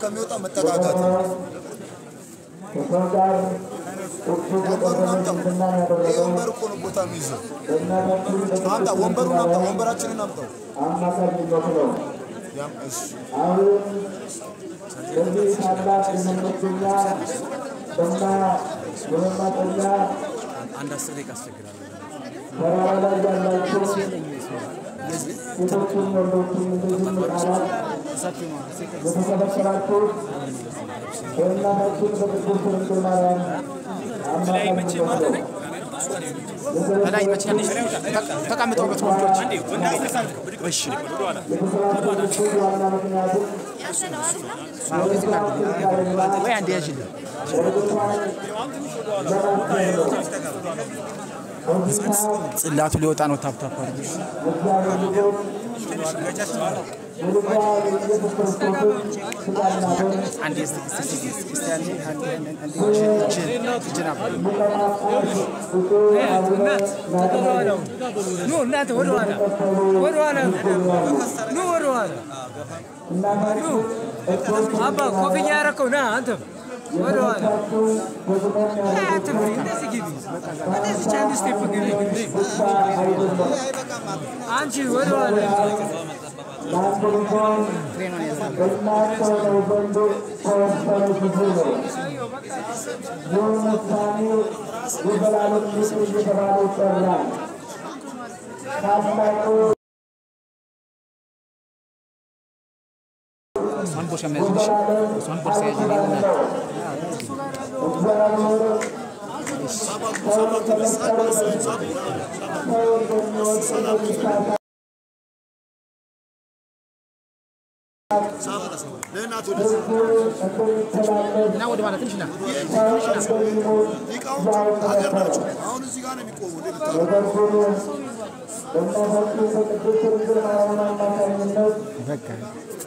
ከሚወጣ መጠጋጋት ወንበር እኮ ነው ቦታ የሚይዘው አምጣ ወንበሩን አምጣ ወንበራችንን አምጣው ያም እሺ ለዚህ ታላቅ የመንገኛ በእና ወንማጠኛ አንድ 10 ደቂቃ አስቸግራለሁ ተራራ ላይ ያላችሁ ሴቶችን ወንዶችን እንደዚህ ቃላት የተሰበሰባችሁ በእናታችን በቅዱስ ድንግል ማርያም ላይ መቼ ማለት ነው ላይ መቼ ተቀምጠው በትሞች አንዴ እሺ ወይ አንዴ ያጅል ጽላቱ ሊወጣ ነው ታፕታፕ አድርጉ አንዴ ክርስቲያን ኑ እናንተ ወደ ኋላ አባ ኮፍያ ያረከው ና አንተ ወደ ኋላ እንደዚህ ግቢ እንደዚህ ቻንድ ስቴፕ ግቢ አንቺ ወደ ኋላ son por se نعود على تنشنا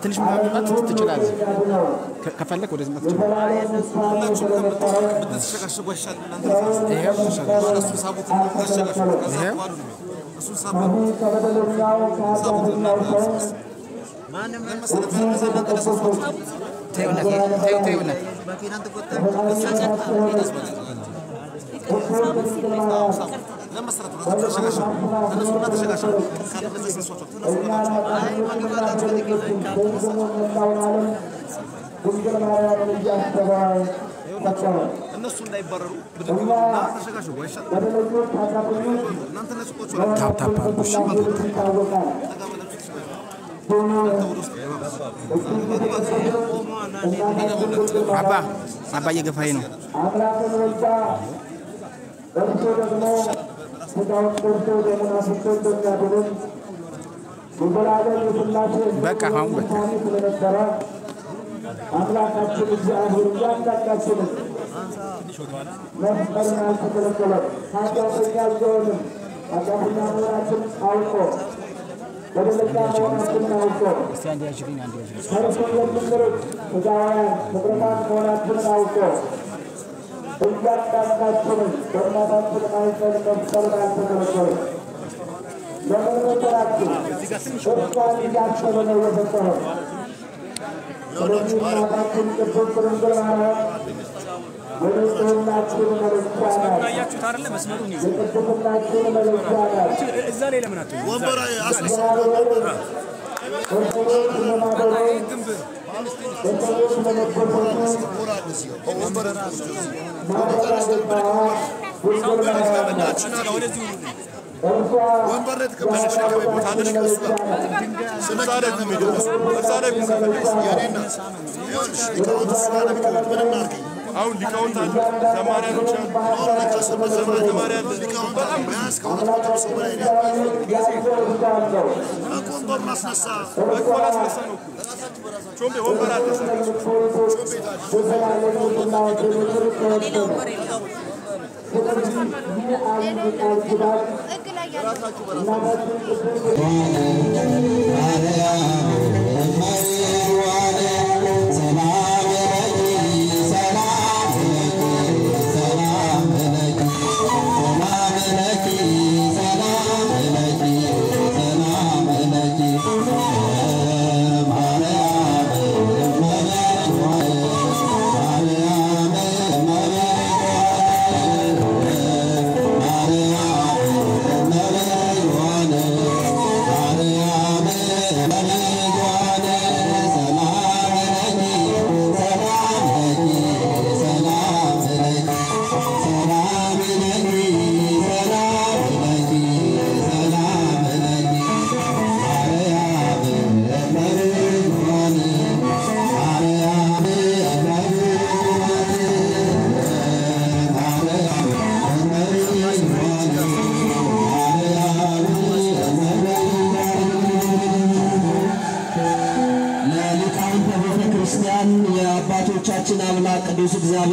تنش ما تجلاد كفلك ولا ما تجلاد تيونا لما صرت تشغش انا صرت تشغش كان بس صوت الناس اللي يبرروا بدهم تشغش ويش انت الناس تاب تاب apa yegefaino በቃ አሁን በቃ አምላካችን እግዚአብሔር ያንዳንዳችን መስቀልና ተከለከለ ታዲያ ያለውን አጋብና ወራችን አውቆ ወደለታ ወራችን አውቆ እስቲ ያጅሪን አንድ ያጅሪን ሰረሰው ምንድነው ተጋዋን ተብረካን ወራችን አውቆ እያንዳንዳችን በእናታችን አይተን መስቀልና ተከለከለ ለመረዳችሁ ወጥቷል ያቻለ ነው የፈጠረው ለማታችን ቅዱስ ድንግል ማርያም ወለተናችን መለኪያና ያያችሁት አይደለ መስመሩን ይዘ ቅዱስናችን መለኪያና እዛ ላይ ለምን አትሉ ወንበራ አስነሳ ወንበረት ከበለሽ ከቦታለሽ ከሱ ስለታረግ ነው የሚደርስ ስለታረግ ያኔና ይኸውልሽ ሊቃውንት ስላለ ምንም አርገ አሁን ሊቃውንት አሉ ተማሪያኖች አሉ ተማሪያን ሊቃውንት በጣም ቢያንስ ከሁለት ሰው በላይ ነው ወንበር ማስነሳ ወንበር ማስነሳ ነው ቾምቤ ወንበር አትነሳ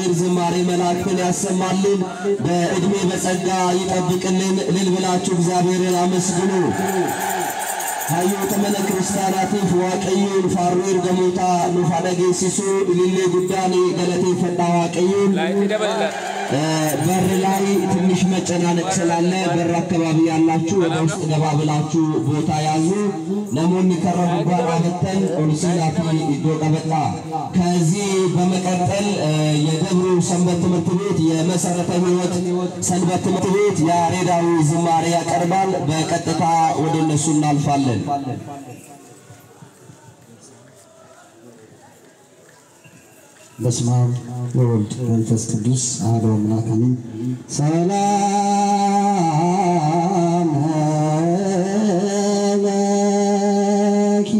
እግዚአብሔር ዝማሬ መላእክትን ያሰማልን በእድሜ በጸጋ ይጠብቅልን ልልብላችሁ እግዚአብሔርን አመስግኑ ሃዩ ተመለ ክርስቲያናት ዋቀዩን ፋሩር ገሞታ ኑፋደጌ ሲሱ ሊሌ ጉዳኔ ገለቴ ፈጣ ዋቀዩን በር ላይ ትንሽ መጨናነቅ ስላለ በር አካባቢ ያላችሁ ወደ ውስጥ ገባ ብላችሁ ቦታ ያዙ ለሞን ከረቡ ጋር አበተን ኦንሲላቲ ይዶቀበጣ ከዚህ በመቀጠል የደብሩ ሰንበት ትምህርት ቤት የመሰረተ ህይወት ሰንበት ትምህርት ቤት ያሬዳዊ ዝማሬ ያቀርባል በቀጥታ ወደ እነሱ እናልፋለን በስመ አብ ወወልድ ወመንፈስ ቅዱስ አሐዱ አምላክ አሜን። ሰላም ለኪ